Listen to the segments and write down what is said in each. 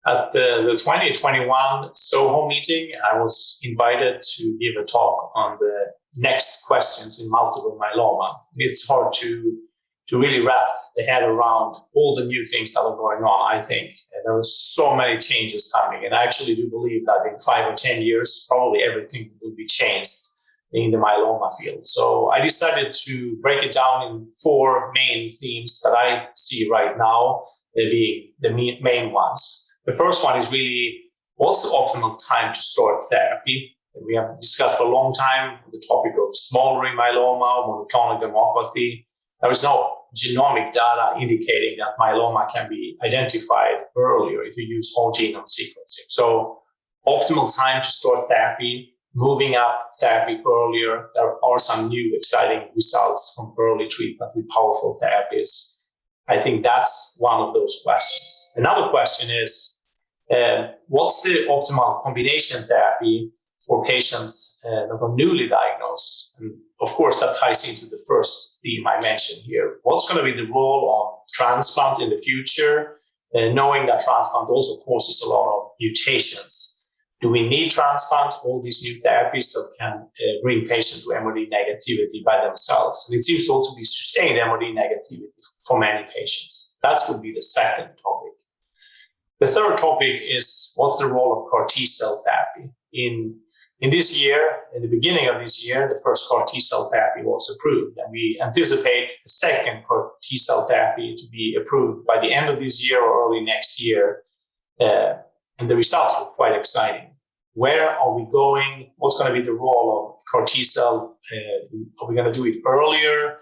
At the 2021 SOHO meeting, I was invited to give a talk on the next questions in multiple myeloma. It's hard to really wrap the head around all the new things that are going on, I think. And there are so many changes coming. And I actually do believe that in 5 or 10 years, probably everything will be changed in the myeloma field. So I decided to break it down in 4 main themes that I see right now, being the main ones. The first one is really, what's the optimal time to start therapy? And we have discussed for a long time the topic of smoldering myeloma, monoclonal gammopathy. There is no genomic data indicating that myeloma can be identified earlier if you use whole genome sequencing. So optimal time to start therapy, moving up therapy earlier. There are some new exciting results from early treatment with powerful therapies. I think that's one of those questions. Another question is, what's the optimal combination therapy for patients that are newly diagnosed? And of course, that ties into the first theme I mentioned here. What's going to be the role of transplant in the future, knowing that transplant also causes a lot of mutations? Do we need transplant, all these new therapies that can bring patients to MRD negativity by themselves? And it seems to also be sustained MRD negativity for many patients. That would be the second topic. The third topic is, what's the role of CAR T-cell therapy? In this year, in the beginning of this year, the first CAR T-cell therapy was approved. And we anticipate the second CAR T-cell therapy to be approved by the end of this year or early next year. And the results were quite exciting. Where are we going? What's going to be the role of CAR T-cell? Are we going to do it earlier?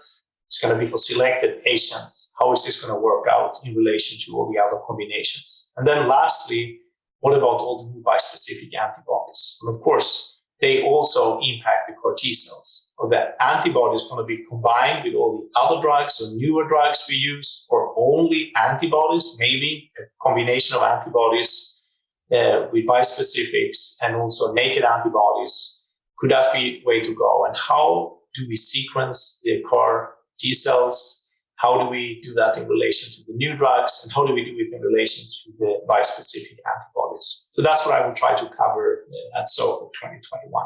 It's going to be for selected patients. How is this going to work out in relation to all the other combinations? And then lastly, what about all the new bispecific antibodies? And of course, they also impact the CAR T-cells. Are the antibodies going to be combined with all the other drugs or newer drugs we use, or only antibodies, maybe a combination of antibodies with bispecifics and also naked antibodies? Could that be a way to go? And how do we sequence the CAR T-cells? How do we do that in relation to the new drugs? And how do we do it in relation to the bispecific antibodies? So that's what I will try to cover at SOHO 2021.